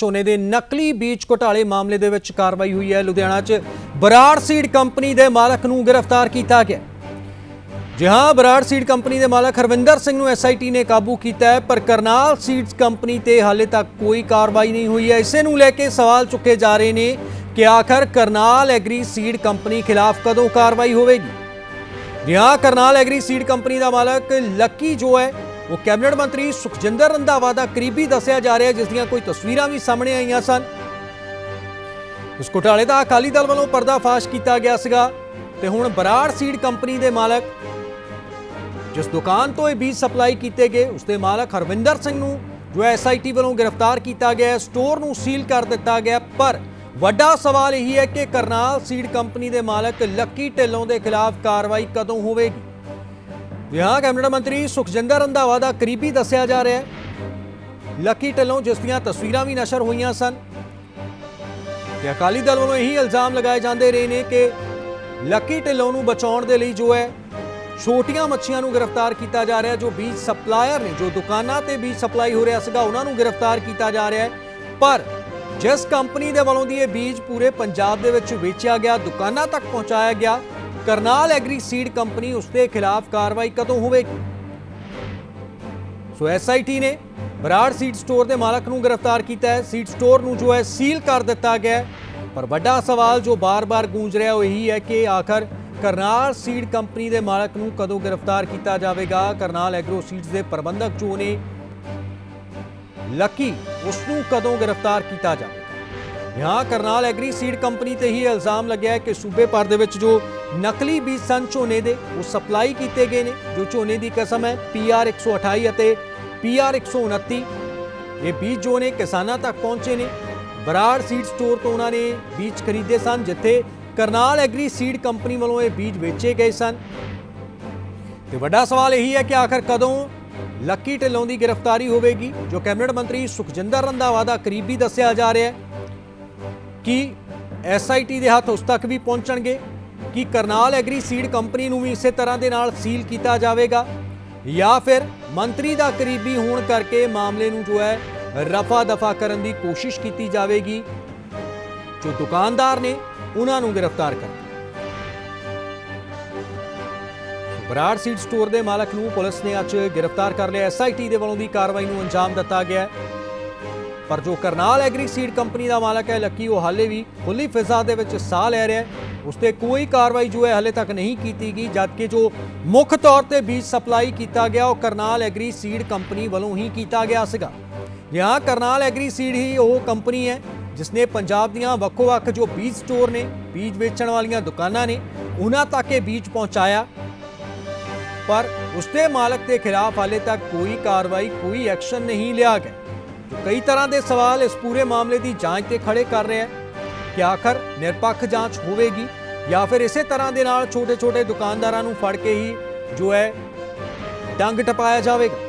ਝੋਨੇ ਦੇ ਨਕਲੀ ਬੀਜ ਘੁਟਾਲੇ ਮਾਮਲੇ ਦੇ ਵਿੱਚ ਕਾਰਵਾਈ ਹੋਈ ਹੈ। ਲੁਧਿਆਣਾ 'ਚ ਬਰਾੜ ਸੀਡ ਕੰਪਨੀ ਦੇ ਮਾਲਕ ਨੂੰ ਗ੍ਰਿਫਤਾਰ ਕੀਤਾ ਗਿਆ। जी हाँ, बराड़ सीड कंपनी के मालक हरविंदर सिंह नूं SIT ने काबू किया है, पर करनाल सीड्स कंपनी ते हाले तक कोई कार्रवाई नहीं हुई है। इसे नूं लैके सवाल चुके जा रहे हैं कि आखिर करनाल एग्री सीड कंपनी खिलाफ कदों कार्रवाई होगी। जी हाँ, करनाल एग्री सीड कंपनी का मालक लक्की जो है वो कैबिनेट मंत्री सुखजिंदर रंधावा का करीबी दसिया जा रहा है, जिसदियां कोई तस्वीरां भी सामने आईयां सन। इस घोटाले का अकाली दल वालों पर्दाफाश किया गया सीगा ते हुण बराड़ सीड कंपनी के मालक जिस दुकान तो ये बीज सप्लाई किए गए उसके मालक हरविंदर सिंह नूं जो SIT वालों गिरफ्तार किया गया है, स्टोर नूं सील कर दिता गया। पर वड्डा सवाल यही है कि करनाल सीड कंपनी के मालक लक्की ढिल्लों के खिलाफ कार्रवाई कदों होगी। यहाँ कैबिनेट मंत्री सुखजिंदर रंधावा का करीबी दसिया जा रहा है। लक्की ढिल्लों जिसदियां तस्वीरां भी नशर हुई सन। अकाली दल वालों यही इल्जाम लगाए जाते रहे हैं कि लक्की ढिल्लों नूं बचाउण दे लई जो है छोटियां मच्छियां नूं गिरफ्तार किया जा रहा है। जो बीज सप्लायर ने, जो दुकानां ते बीज सप्लाई हो रहा सीगा, उन्हां नूं गिरफ्तार किया जा रहा है। पर जिस कंपनी दे वालों दी ये बीज पूरे पंजाब दे विच वेचिया गया, दुकानां तक पहुंचाया गया, करनाल एग्री सीड कंपनी उसके खिलाफ कार्रवाई कदों होवेगी। सो SIT ने बराड़ सीड स्टोर के मालक नूं गिरफ्तार किया है। सीड स्टोर नूं जो है सील कर दिता गया है। पर वड्डा सवाल जो बार बार गूंज रहा है यही है कि आखिर करनाल सीड कंपनी के मालक नूं कदों गिरफ्तार किया जाएगा। करनाल एग्रो सीड्स के प्रबंधक जो ने लक्की उसनूं कदों गिरफ्तार किया जाएगा। यहाँ करनाल एग्री सीड कंपनी ते ही इल्जाम लग्या है कि सूबे भर दे विच जो नकली बीज सन झोने दे वो सप्लाई किए गए ने। जो झोने की किस्म है PR 128 और PR 129, ये बीज जो ने किसानों तक पहुंचे ने। बराड़ सीड स्टोर तो उन्होंने बीज खरीदे सन, जिथे करनाल एग्री सीड कंपनी वालों ये बीज बेचे गए सन। तो वड्डा सवाल यही है कि आखिर कदों लक्की ढिल्लों की गिरफ्तारी होगी। जो कैबिनेट मंत्री सुखजिंदर रंधावा का करीबी दसिया जा रहा है कि SIT के हाथ उस तक भी पहुंचणगे कि करनाल एग्री सीड कंपनी नूं भी इस तरह के नाल सील किया जाएगा, या फिर मंत्री का करीबी होने करके मामले नूं जो है रफा दफा करने की कोशिश की जाएगी। जो दुकानदार ने उन्होंने गिरफ्तार कर। बराड़ सीड स्टोर के मालक नूं पुलिस ने अज गिरफ्तार कर लिया। SIT के वालों की कार्रवाई नूं अंजाम दिता गया। पर जो करनाल एग्री सीड कंपनी का मालक है लक्की, वो हाले भी खुली फिजा के विच साह लै रहा है। उस पर कोई कार्रवाई जो है हाले तक नहीं की गई, जबकि जो मुख्य तौर पर बीज सप्लाई किया गया वो करनाल एग्री सीड कंपनी वालों ही किया गया सीगा। यहाँ करनाल एग्री सीड ही वो कंपनी है जिसने पंजाब दीआं वक्खो-वक्ख जो बीज स्टोर ने, बीज बेचण वालियां दुकानां ने, उन्हां तक ये बीज पहुंचाया। पर उसके मालक के खिलाफ हाले तक कोई कार्रवाई, कोई एक्शन नहीं लिया गया। तो कई तरह के सवाल इस पूरे मामले की जांच ते खड़े कर रहे हैं कि आखिर निरपक्ष जांच होगी या फिर इस तरह के नाल छोटे छोटे दुकानदारों नूं फड़ के ही जो है डंग टपाया जाएगा।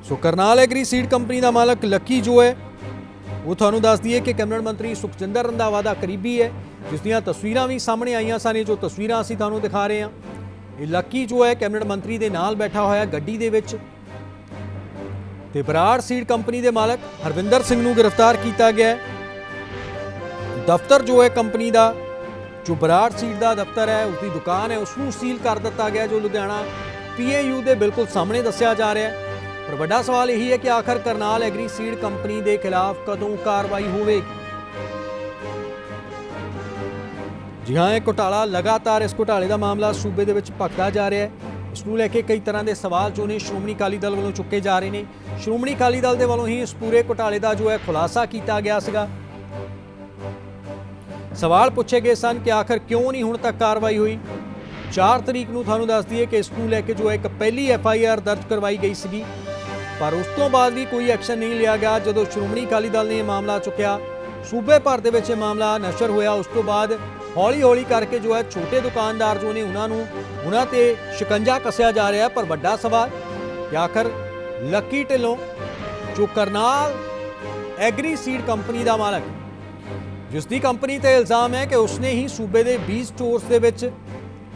सो करनाल एग्री सीड कंपनी का मालक लक्की जो है वो थानू दस दिए कि कैबिनेट मंत्री सुखजिंदर रंधावा का करीबी है, जिसदियां तस्वीरां भी सामने आईयां सन। जो तस्वीरां असीं थानू दिखा रहे हैं, ये लक्की जो है कैबिनेट मंत्री के नाल बैठा होया गड्डी दे विच। ते बराड़ सीड कंपनी के मालक हरविंदर सिंह नूं गिरफ्तार किया गया है। दफ्तर जो है कंपनी का, जो बराड़ सीड का दफ्तर है, उसकी दुकान है, उसनूं सील कर दिता गया, जो लुधियाना PAU के बिल्कुल सामने दस्या जा रहा है। पर बड़ा सवाल यही है कि आखिर करनाल एग्री सीड कंपनी के खिलाफ कदों कार्रवाई होगी। जी हाँ, एक घोटाला लगातार, इस घोटाले का मामला सूबे के भखदा जा रहा है। इसनूं लैके कई तरह के सवाल जो ने श्रोमणी अकाली दल वालों चुके जा रहे हैं। श्रोमणी अकाली दल के वालों ही इस पूरे घोटाले का जो है खुलासा किया गया सीगा। सवाल पूछे गए सन कि आखिर क्यों नहीं हुण तक कार्रवाई हुई। 4 तरीक नूं थानू दस दिए कि इसनूं लैके जो है एक पहली FIR दर्ज करवाई गई सी, पर उस तो बाद भी कोई एक्शन नहीं लिया गया। जो श्रोमणी अकाली दल ने यह मामला चुकया, सूबे भर के विच मामला नशर होया, उस तो बाद हौली हौली करके जो है छोटे दुकानदार जो ने उन्हां ते शिकंजा कसिया जा रहा है। पर वड्डा सवाल कि आखिर लक्की ढिल्लों जो करनाल एग्री सीड कंपनी का मालक, जिसकी कंपनी ते इल्जाम है कि उसने ही सूबे के 20 स्टोर्स के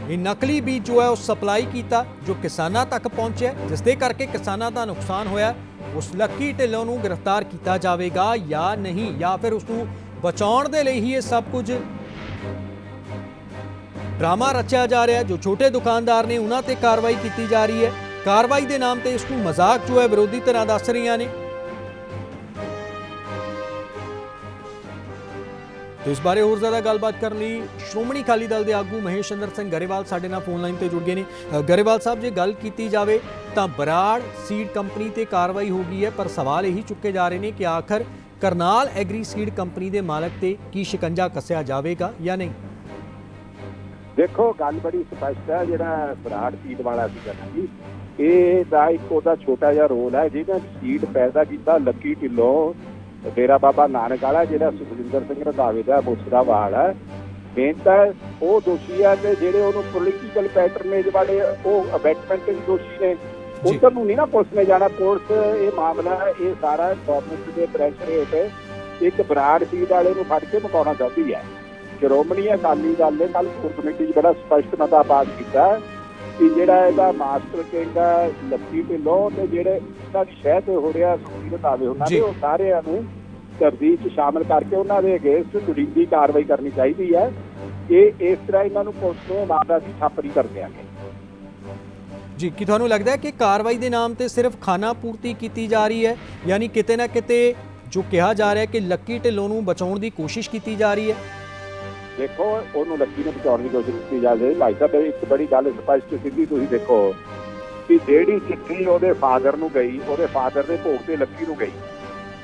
ਇਹ ਨਕਲੀ ਬੀਜ ਜੋ ਹੈ ਉਹ ਸਪਲਾਈ ਕੀਤਾ, ਜੋ ਕਿਸਾਨਾਂ ਤੱਕ ਪਹੁੰਚਿਆ, ਜਿਸ ਦੇ ਕਰਕੇ ਕਿਸਾਨਾਂ ਦਾ ਨੁਕਸਾਨ ਹੋਇਆ। ਉਸ ਲੱਕੀ ਢਿੱਲੋਂ ਨੂੰ ਗ੍ਰਿਫਤਾਰ ਕੀਤਾ ਜਾਵੇਗਾ ਜਾਂ ਨਹੀਂ, ਜਾਂ ਫਿਰ ਉਸ ਨੂੰ ਬਚਾਉਣ ਦੇ ਲਈ ਹੀ ਇਹ ਸਭ ਕੁਝ ਡਰਾਮਾ ਰਚਿਆ ਜਾ ਰਿਹਾ। ਜੋ ਛੋਟੇ ਦੁਕਾਨਦਾਰ ਨੇ ਉਹਨਾਂ ਤੇ ਕਾਰਵਾਈ ਕੀਤੀ ਜਾ ਰਹੀ ਹੈ। ਕਾਰਵਾਈ ਦੇ ਨਾਮ ਤੇ ਇਸ ਨੂੰ ਮਜ਼ਾਕ ਜੋ ਹੈ ਵਿਰੋਧੀ ਧਿਰਾਂ ਦੱਸ ਰਹੀਆਂ ਨੇ। तो इस बारे होर ज़्यादा गलबात करने ਲਈ ਸ਼੍ਰੋਮਣੀ ਅਕਾਲੀ ਦਲ ਦੇ ਆਗੂ ਮਹੇਸ਼ਿੰਦਰ ਸਿੰਘ ਗਰੇਵਾਲ ਸਾਡੇ ਨਾਲ ਫੋਨ ਲਾਈਨ ਤੇ ਜੁੜ ਗਏ ਨੇ। ਗਰੇਵਾਲ ਸਾਹਿਬ, ਜੇ ਗੱਲ ਕੀਤੀ ਜਾਵੇ ਤਾਂ ਬਰਾੜ ਸੀਡ ਕੰਪਨੀ ਤੇ ਕਾਰਵਾਈ ਹੋ ਗਈ ਹੈ, ਪਰ ਸਵਾਲ ਇਹੀ ਚੁੱਕੇ ਜਾ ਰਹੇ ਨੇ ਕਿ ਆਖਰ ਕਰਨਾਲ ਐਗਰੀ ਸੀਡ ਕੰਪਨੀ ਦੇ ਮਾਲਕ ਤੇ ਕੀ ਸ਼ਿਕੰਜਾ ਕੱਸਿਆ ਜਾਵੇਗਾ ਜਾਂ ਨਹੀਂ। ਦੇਖੋ, ਗੱਲ ਬੜੀ ਸਪਸ਼ਟ ਹੈ। ਜਿਹੜਾ ਬਰਾੜ ਸੀਡ ਵਾਲਾ ਸੀਗਾ ਜੀ, ਇਹ ਦਾ ਇੱਕ ਉਹਦਾ ਛੋਟਾ ਜਿਹਾ ਰੋਲ ਹੈ ਜਿਹਨੇ ਸੀਡ ਪੈਦਾ ਕੀਤਾ ਲੱਕੀ ਢਿੱਲੋਂ, ਡੇਰਾ ਬਾਬਾ ਨਾਨਕ ਵਾਲਾ, ਜਿਹੜਾ ਸੁਖਜਿੰਦਰ ਸਿੰਘ ਰੰਧਾਵੇ ਦਾ ਮੁਸਰਾਵਾਲ ਹੈ। ਮੇਨ ਤਾਂ ਉਹ ਦੋਸ਼ੀ ਹੈ ਤੇ ਜਿਹੜੇ ਉਹਨੂੰ ਪੋਲੀਟੀਕਲ ਪੈਟਰਨੇਜ ਵਾਲੇ ਉਹ ਅਬੈਟਮੈਂਟ ਦੇ ਦੋਸ਼ੀ ਨੇ। ਉੱਧਰ ਨੂੰ ਨਹੀਂ ਨਾ ਪੁਲਿਸ ਨੇ ਜਾਣਾ। ਪੁਲਿਸ ਇਹ ਮਾਮਲਾ ਇਹ ਸਾਰਾ ਗਵਰਨਮੈਂਟ ਦੇ ਪ੍ਰੈਸ਼ਰ ਹੇਠ ਇੱਕ ਬਰਾੜ ਸੀਡ ਵਾਲੇ ਨੂੰ ਫੜ ਕੇ ਮੁਕਾਉਣਾ ਚਾਹੁੰਦੀ ਹੈ। ਸ਼੍ਰੋਮਣੀ ਅਕਾਲੀ ਦਲ ਨੇ ਕੱਲ੍ਹ ਕੋਰ ਕਮੇਟੀ 'ਚ ਬੜਾ ਸਪਸ਼ਟ ਮਤਾ ਪਾਸ ਕੀਤਾ ਕਿ ਜਿਹੜਾ ਇਹਦਾ ਮਾਸਟਰ ਕਹਿੰਦਾ ਲੱਕੀ ਢਿੱਲੋਂ ਤੇ ਜਿਹੜੇ ਇਹਨਾਂ ਦੀ ਸ਼ਹਿ ਤੇ ਹੋ ਰਿਹਾ ਸੁਖਜੀਤ ਰੰਧਾਵੇ ਉਹਨਾਂ ਦੇ, ਉਹ ਸਾਰਿਆਂ ਨੂੰ ਤਰਦੀਦ 'ਚ ਸ਼ਾਮਲ ਕਰਕੇ ਉਹਨਾਂ ਦੇ ਅਗੇਂਸਟ ਲੋੜੀਂਦੀ ਕਾਰਵਾਈ ਕਰਨੀ ਚਾਹੀਦੀ ਹੈ। ਇਹ ਇਸ ਤਰ੍ਹਾਂ ਇਹਨਾਂ ਨੂੰ ਪੁਲਿਸ ਨੂੰ ਮਾਮਲਾ ਦੀ ਛਾਪਰੀ ਕਰ ਦਿਆਂਗੇ ਜੀ। ਕੀ ਤੁਹਾਨੂੰ ਲੱਗਦਾ ਹੈ ਕਿ ਕਾਰਵਾਈ ਦੇ ਨਾਮ ਤੇ ਸਿਰਫ ਖਾਨਾ ਪੂਰਤੀ ਕੀਤੀ ਜਾ ਰਹੀ ਹੈ, ਯਾਨੀ ਕਿਤੇ ਨਾ ਕਿਤੇ ਜੋ ਕਿਹਾ ਜਾ ਰਿਹਾ ਕਿ ਲੱਕੀ ਢਿੱਲੋਂ ਨੂੰ ਬਚਾਉਣ ਦੀ ਕੋਸ਼ਿਸ਼ ਕੀਤੀ ਜਾ ਰਹੀ ਹੈ? ਦੇਖੋ, ਉਹਨੂੰ ਲੱਕੀ ਨੂੰ ਬਚਾਉਣ ਦੀ ਕੋਸ਼ਿਸ਼ ਕੀਤੀ ਜਾ ਰਹੀ ਹੈ। ਭਾਈ ਸਾਹਿਬ, ਇੱਕ ਬੜੀ ਗੱਲ ਸਪਸ਼ਟ ਸਿੱਧੀ ਤੁਸੀਂ ਦੇਖੋ ਕਿ ਜਿਹੜੀ ਚਿੱਠੀ ਉਹਦੇ ਫਾਦਰ ਨੂੰ ਗਈ, ਉਹਦੇ ਫਾਦਰ ਦੇ ਭੋਗ ਤੇ ਲੱਕੀ ਨੂੰ ਗਈ,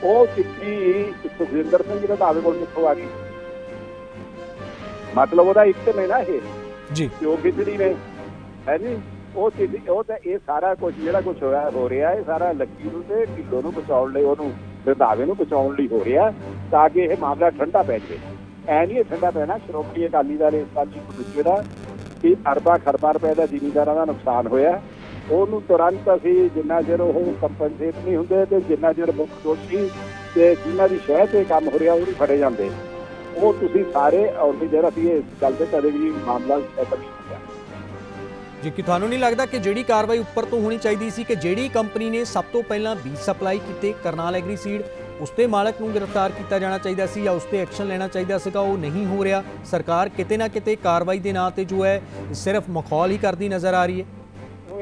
ਉਹ ਚਿੱਠੀ ਸੁਖਜਿੰਦਰ ਸਿੰਘ ਰੰਧਾਵੇ ਕੋਲ ਕਿੱਥੋਂ ਆ ਗਈ? ਮਤਲਬ ਉਹਦਾ ਇੱਕ ਨੇ ਨਾ ਇਹ ਜੀ, ਉਹ ਖਿਚੜੀ ਨੇ ਹੈ ਜੀ। ਉਹ ਚਿੱਠੀ ਉਹ ਤਾਂ ਇਹ ਸਾਰਾ ਕੁਝ ਜਿਹੜਾ ਕੁਝ ਹੋ ਰਿਹਾ ਇਹ ਸਾਰਾ ਲੱਕੀ ਨੂੰ ਤੇ ਢਿੱਲੋਂ ਨੂੰ ਬਚਾਉਣ ਲਈ, ਉਹਨੂੰ ਰੰਧਾਵੇ ਨੂੰ ਬਚਾਉਣ ਲਈ ਹੋ ਰਿਹਾ, ਤਾਂ ਕਿ ਇਹ ਮਾਮਲਾ ਠੰਡਾ ਪੈ ਜਾਵੇ। ਐ ਨਹੀਂ ਠੰਡਾ ਪੈਣਾ। ਸ਼੍ਰੋਮਣੀ ਅਕਾਲੀ ਦਲ ਇਸ ਗੱਲ ਦੀ ਜਿਹੜਾ ਕਿ ਅਰਬਾਂ ਖਰਬਾਂ ਰੁਪਏ ਦਾ ਜ਼ਿਮੀਂਦਾਰਾਂ ਦਾ ਨੁਕਸਾਨ ਹੋਇਆ, ਉਹਨੂੰ ਤੁਰੰਤ ਅਸੀਂ ਜਿੰਨਾ ਚਿਰ ਉਹ ਕੰਪਨਸੇਟ ਨਹੀਂ ਹੁੰਦੇ ਤੇ ਜਿੰਨਾ ਚਿਰ ਮੁੱਖ ਦੋਸ਼ੀ ਤੇ ਜਿਨ੍ਹਾਂ ਦੀ ਸ਼ਹਿ ਤੇ ਕੰਮ ਹੋ ਰਿਹਾ ਉਹ ਨਹੀਂ ਫੜੇ ਜਾਂਦੇ, ਉਹ ਤੁਸੀਂ ਸਾਰੇ ਔਰ ਜਿਹੜਾ ਅਸੀਂ ਇਸ ਗੱਲ ਤੇ ਕਦੇ ਵੀ ਮਾਮਲਾ ਸੈਟਲ ਨਹੀਂ ਕੀਤਾ ਜੀ। ਕਿ ਤੁਹਾਨੂੰ ਨਹੀਂ ਲੱਗਦਾ ਕਿ ਜਿਹੜੀ ਕਾਰਵਾਈ ਉੱਪਰ ਤੋਂ ਹੋਣੀ ਚਾਹੀਦੀ ਸੀ ਕਿ ਜਿਹੜੀ ਕੰਪਨੀ ਨੇ ਸਭ ਤੋਂ ਪਹਿਲਾਂ ਬੀਜ ਸਪਲਾਈ ਕੀਤੇ ਕਰਨਾਲ ਐਗਰੀ ਸੀਡ, ਉਸ ਦੇ ਮਾਲਕ ਨੂੰ ਗ੍ਰਿਫਤਾਰ ਕੀਤਾ ਜਾਣਾ ਚਾਹੀਦਾ ਸੀ ਜਾਂ ਉਸ ਤੇ ਐਕਸ਼ਨ ਲੈਣਾ ਚਾਹੀਦਾ ਸੀਗਾ? ਉਹ ਨਹੀਂ ਹੋ ਰਿਹਾ। ਸਰਕਾਰ ਕਿਤੇ ਨਾ ਕਿਤੇ ਕਾਰਵਾਈ ਦੇ ਨਾਂ ਤੇ ਜੋ ਹੈ ਸਿਰਫ ਮਖੌਲ ਹੀ ਕਰਦੀ ਨਜ਼ਰ ਆ ਰਹੀ ਹੈ।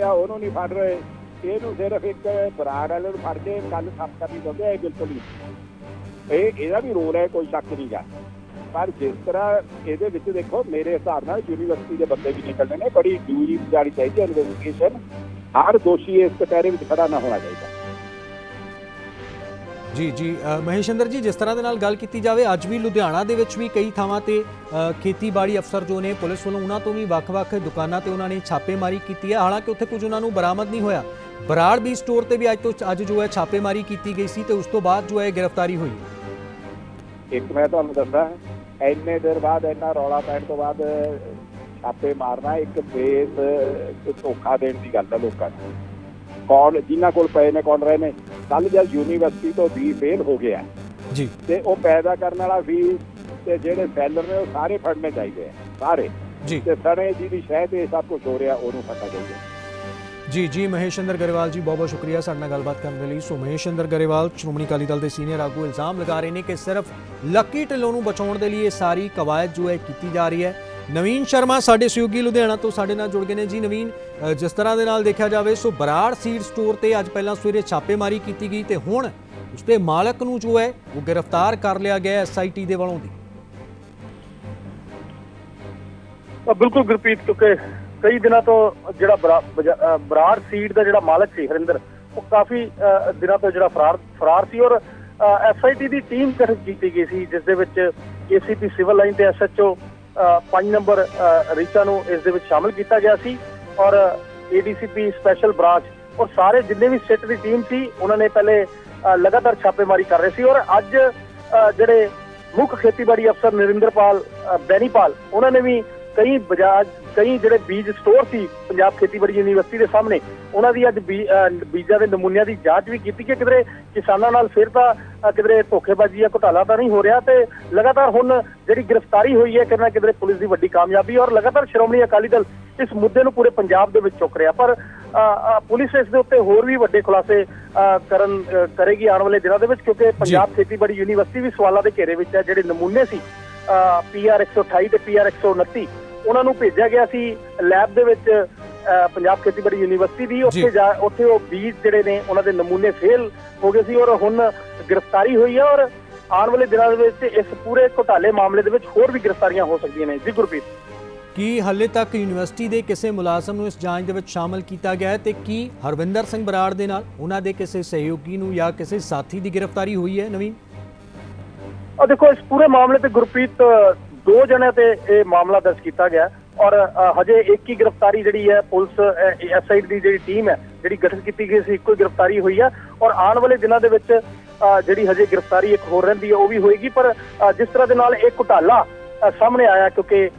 ਉਹਨੂੰ ਨਹੀਂ ਫੜ ਰਹੇ, ਇਹਨੂੰ ਸਿਰਫ ਇੱਕ ਬਰਾੜ ਵਾਲੇ ਨੂੰ ਫੜ ਕੇ ਕੱਲ ਸੱਪ ਕਰਨੀ ਚਾਹੁੰਦੇ ਆ। ਬਿਲਕੁਲ ਨਹੀਂ, ਇਹਦਾ ਵੀ ਰੋਲ ਹੈ, ਕੋਈ ਸ਼ੱਕ ਨਹੀਂ ਗਾ। ਪਰ ਜਿਸ ਤਰ੍ਹਾਂ ਇਹਦੇ ਵਿੱਚ ਦੇਖੋ, ਮੇਰੇ ਹਿਸਾਬ ਨਾਲ ਯੂਨੀਵਰਸਿਟੀ ਦੇ ਬੰਦੇ ਵੀ ਨਿਕਲਣੇ ਨੇ, ਬੜੀ ਡਿਊਟੀ ਜਾਣੀ ਚਾਹੀਦੀ ਹੈ ਇਨਵੈਸਟੀਗੇਸ਼ਨ। ਹਰ ਦੋਸ਼ੀ ਇਸ ਕਟਹਿਰੇ ਵਿੱਚ ਖੜਾ ਨਾ ਹੋਣਾ ਚਾਹੀਦਾ। ਜੀ ਮਹੇਸ਼ਿੰਦਰ ਜੀ, ਜਿਸ ਤਰ੍ਹਾਂ ਦੇ ਨਾਲ ਗੱਲ ਕੀਤੀ ਜਾਵੇ, ਅੱਜ ਵੀ ਲੁਧਿਆਣਾ ਦੇ ਵਿੱਚ ਵੀ ਕਈ ਥਾਵਾਂ ਤੇ ਖੇਤੀਬਾੜੀ ਅਫਸਰ ਜੋ ਨੇ ਪੁਲਿਸ ਵੱਲੋਂ ਉਹਨਾਂ ਤੋਂ ਵੀ ਵੱਖ-ਵੱਖ ਦੁਕਾਨਾਂ ਤੇ ਉਹਨਾਂ ਨੇ ਛਾਪੇਮਾਰੀ ਕੀਤੀ ਹੈ। ਹਾਲਾਂਕਿ ਉੱਥੇ ਕੁਝ ਉਹਨਾਂ ਨੂੰ ਬਰਾਮਦ ਨਹੀਂ ਹੋਇਆ। ਬਰਾੜ ਬੀਜ ਸਟੋਰ ਤੇ ਵੀ ਅੱਜ ਜੋ ਹੈ ਛਾਪੇਮਾਰੀ ਕੀਤੀ ਗਈ ਸੀ ਤੇ ਉਸ ਤੋਂ ਬਾਅਦ ਜੋ ਹੈ ਗ੍ਰਿਫਤਾਰੀ ਹੋਈ। ਇੱਕ ਮੈਂ ਤੁਹਾਨੂੰ ਦੱਸਾਂ, ਇੰਨੇ ਦੇਰ ਬਾਅਦ ਇੰਨਾ ਰੌਲਾ ਪੈਣ ਤੋਂ ਬਾਅਦ ਛਾਪੇ ਮਾਰਨਾ ਇੱਕ ਬੇਸ ਧੋਖਾ ਦੇਣ ਦੀ ਗੱਲ ਹੈ ਲੋਕਾਂ ਨੂੰ। ਕੌਣ ਜਿਨ੍ਹਾਂ ਕੋਲ ਪਏ ਨੇ, ਕੌਣ ਰਹੇ ਨੇ? ਕੱਲ ਜਦ ਯੂਨੀਵਰਸਿਟੀ ਤੋਂ ਵੀ ਫੇਲ ਹੋ ਗਿਆ ਜੀ, ਤੇ ਉਹ ਪੈਦਾ ਕਰਨ ਵਾਲਾ ਵੀ ਤੇ ਜਿਹੜੇ ਸੈਲਰ ਨੇ ਉਹ ਸਾਰੇ ਫੜਨੇ ਚਾਹੀਦੇ ਆ, ਸਾਰੇ ਜੀ। ਤੇ ਸਣੇ ਜਿਹਦੀ ਸ਼ਹਿ ਤੇ ਸਭ ਕੁਝ ਹੋ ਰਿਹਾ ਉਹਨੂੰ ਫੜਨਾ ਚਾਹੀਦਾ। ਜੀ ਮਹੇਸ਼ਿੰਦਰ ਗਰੇਵਾਲ ਜੀ, ਬਹੁਤ ਬਹੁਤ ਸ਼ੁਕਰੀਆ ਸਾਡੇ ਨਾਲ ਗੱਲਬਾਤ ਕਰਨ ਦੇ ਲਈ। ਸੋ ਮਹੇਸ਼ਿੰਦਰ ਗਰੇਵਾਲ ਸ਼੍ਰੋਮਣੀ ਅਕਾਲੀ ਦਲ ਦੇ ਸੀਨੀਅਰ ਆਗੂ ਇਲਜ਼ਾਮ ਲਗਾ ਰਹੇ ਨੇ ਕਿ ਸਿਰਫ ਲੱਕੀ ਢਿੱਲੋਂ ਨੂੰ ਬਚਾਉਣ ਦੇ ਲਈ ਇਹ ਸਾਰੀ ਕਵਾਇਦ ਜੋ ਹੈ ਕੀਤੀ ਜਾ ਰਹੀ ਹੈ। ਨਵੀਨ ਸ਼ਰਮਾ ਸਾਡੇ ਸਹਿਯੋਗੀ ਲੁਧਿਆਣਾ ਤੋਂ ਸਾਡੇ ਨਾਲ ਜੁੜ ਗਏ ਨੇ। ਜੀ ਨਵੀਨ, ਜਿਸ ਤਰ੍ਹਾਂ ਦੇ ਨਾਲ ਦੇਖਿਆ ਜਾਵੇ ਸੋ ਬਰਾੜ ਸੀਡ ਸਟੋਰ ਤੇ ਅੱਜ ਪਹਿਲਾਂ ਸਵੇਰੇ ਛਾਪੇਮਾਰੀ ਕੀਤੀ ਗਈ ਤੇ ਹੁਣ ਉਸ ਦੇ ਮਾਲਕ ਨੂੰ ਜੋ ਹੈ ਉਹ ਗ੍ਰਿਫਤਾਰ ਕਰ ਲਿਆ ਗਿਆ SIT ਦੇ ਵੱਲੋਂ ਦੀ। ਬਿਲਕੁਲ ਗੁਰਪ੍ਰੀਤ, ਕਿਉਂਕਿ ਕਈ ਦਿਨਾਂ ਤੋਂ ਜਿਹੜਾ ਬਰਾੜ ਸੀਡ ਦਾ ਜਿਹੜਾ ਮਾਲਕ ਸੀ ਹਰਿੰਦਰ, ਉਹ ਕਾਫੀ ਦਿਨਾਂ ਤੋਂ ਜਿਹੜਾ ਫਰਾਰ ਸੀ ਔਰ SIT ਦੀ ਟੀਮ ਗਠਿਤ ਕੀਤੀ ਗਈ ਸੀ, ਜਿਸ ਦੇ ਵਿੱਚ ACP ਸਿਵਲ ਲਾਈਨ ਤੇ SHO 5 ਨੰਬਰ ਰੀਚਾ ਨੂੰ ਇਸ ਦੇ ਵਿੱਚ ਸ਼ਾਮਲ ਕੀਤਾ ਗਿਆ ਸੀ ਔਰ ADCP ਸਪੈਸ਼ਲ ਬ੍ਰਾਂਚ ਔਰ ਸਾਰੇ ਜਿੰਨੇ ਵੀ ਸਿੱਟ ਦੀ ਟੀਮ ਸੀ ਉਹਨਾਂ ਨੇ ਪਹਿਲੇ ਲਗਾਤਾਰ ਛਾਪੇਮਾਰੀ ਕਰ ਰਹੇ ਸੀ ਔਰ ਅੱਜ ਜਿਹੜੇ ਮੁੱਖ ਖੇਤੀਬਾੜੀ ਅਫਸਰ ਨਰਿੰਦਰਪਾਲ ਬੈਨੀਪਾਲ ਉਹਨਾਂ ਨੇ ਵੀ ਕਈ ਜਿਹੜੇ ਬੀਜ ਸਟੋਰ ਸੀ ਪੰਜਾਬ ਖੇਤੀਬਾੜੀ ਯੂਨੀਵਰਸਿਟੀ ਦੇ ਸਾਹਮਣੇ, ਉਹਨਾਂ ਦੀ ਅੱਜ ਬੀਜਾਂ ਦੇ ਨਮੂਨਿਆਂ ਦੀ ਜਾਂਚ ਵੀ ਕੀਤੀ ਕਿ ਕਿਧਰੇ ਕਿਸਾਨਾਂ ਨਾਲ ਫਿਰ ਤਾਂ ਕਿਧਰੇ ਧੋਖੇਬਾਜ਼ੀ ਜਾਂ ਘੁਟਾਲਾ ਤਾਂ ਨਹੀਂ ਹੋ ਰਿਹਾ। ਤੇ ਲਗਾਤਾਰ ਹੁਣ ਜਿਹੜੀ ਗ੍ਰਿਫਤਾਰੀ ਹੋਈ ਹੈ ਕਿਤੇ ਨਾ ਕਿਧਰੇ ਪੁਲਿਸ ਦੀ ਵੱਡੀ ਕਾਮਯਾਬੀ, ਔਰ ਲਗਾਤਾਰ ਸ਼੍ਰੋਮਣੀ ਅਕਾਲੀ ਦਲ ਇਸ ਮੁੱਦੇ ਨੂੰ ਪੂਰੇ ਪੰਜਾਬ ਦੇ ਵਿੱਚ ਚੁੱਕ ਰਿਹਾ। ਪਰ ਪੁਲਿਸ ਇਸ ਦੇ ਉੱਤੇ ਹੋਰ ਵੀ ਵੱਡੇ ਖੁਲਾਸੇ ਕਰੇਗੀ ਆਉਣ ਵਾਲੇ ਦਿਨਾਂ ਦੇ ਵਿੱਚ, ਕਿਉਂਕਿ ਪੰਜਾਬ ਖੇਤੀਬਾੜੀ ਯੂਨੀਵਰਸਿਟੀ ਵੀ ਸਵਾਲਾਂ ਦੇ ਘੇਰੇ ਵਿੱਚ ਹੈ। ਜਿਹੜੇ ਨਮੂਨੇ ਸੀ PR 128 ਤੇ PR 129 ਉਹਨਾਂ ਨੂੰ ਭੇਜਿਆ ਗਿਆ ਸੀ ਲੈਬ ਦੇ ਵਿੱਚ ਪੰਜਾਬ ਖੇਤੀਬਾੜੀ ਯੂਨੀਵਰਸਿਟੀ ਦੀ। ਉੱਥੇ ਉਹ ਬੀਜ ਜਿਹੜੇ ਨੇ ਉਹਨਾਂ ਦੇ ਨਮੂਨੇ ਫੇਲ ਹੋ ਗਏ ਸੀ, ਔਰ ਹੁਣ ਗ੍ਰਿਫਤਾਰੀ ਹੋਈ ਹੈ। ਔਰ ਆਉਣ ਵਾਲੇ ਦਿਨਾਂ ਦੇ ਵਿੱਚ ਇਸ ਪੂਰੇ ਘੁਟਾਲੇ ਮਾਮਲੇ ਦੇ ਵਿੱਚ ਹੋਰ ਵੀ ਗ੍ਰਿਫਤਾਰੀਆਂ ਹੋ ਸਕਦੀਆਂ ਨੇ। ਜੀ ਗੁਰਪ੍ਰੀਤ, ਕੀ ਹਾਲੇ ਤੱਕ ਯੂਨੀਵਰਸਿਟੀ ਦੇ ਕਿਸੇ ਮੁਲਾਜ਼ਮ ਨੂੰ ਇਸ ਜਾਂਚ ਦੇ ਵਿੱਚ ਸ਼ਾਮਲ ਕੀਤਾ ਗਿਆ ਹੈ ਤੇ ਕੀ ਹਰਵਿੰਦਰ ਸਿੰਘ ਬਰਾੜ ਦੇ ਨਾਲ ਉਹਨਾਂ ਦੇ ਕਿਸੇ ਸਹਿਯੋਗੀ ਨੂੰ ਜਾਂ ਕਿਸੇ ਸਾਥੀ ਦੀ ਗ੍ਰਿਫਤਾਰੀ ਹੋਈ ਹੈ? ਨਵੀਨ, ਦੇਖੋ ਇਸ ਪੂਰੇ ਮਾਮਲੇ ਤੇ ਗੁਰਪ੍ਰੀਤ 2 ਜਣਿਆਂ ਤੇ ਇਹ ਮਾਮਲਾ ਦਰਜ ਕੀਤਾ ਗਿਆ, ਔਰ ਹਜੇ ਇੱਕ ਹੀ ਗ੍ਰਿਫਤਾਰੀ ਜਿਹੜੀ ਹੈ ਪੁਲਿਸ SIT ਦੀ ਜਿਹੜੀ ਟੀਮ ਹੈ ਜਿਹੜੀ ਗਠਿਤ ਕੀਤੀ ਗਈ ਸੀ, ਇੱਕੋ ਹੀ ਗ੍ਰਿਫਤਾਰੀ ਹੋਈ ਹੈ। ਔਰ ਆਉਣ ਵਾਲੇ ਦਿਨਾਂ ਦੇ ਵਿੱਚ ਜਿਹੜੀ ਹਜੇ ਗ੍ਰਿਫਤਾਰੀ ਇੱਕ ਹੋਰ ਰਹਿੰਦੀ ਹੈ ਉਹ ਵੀ ਹੋਏਗੀ। ਪਰ ਜਿਸ ਤਰ੍ਹਾਂ ਦੇ ਨਾਲ ਇਹ ਘੁਟਾਲਾ ਸਾਹਮਣੇ ਆਇਆ, ਕਿਉਂਕਿ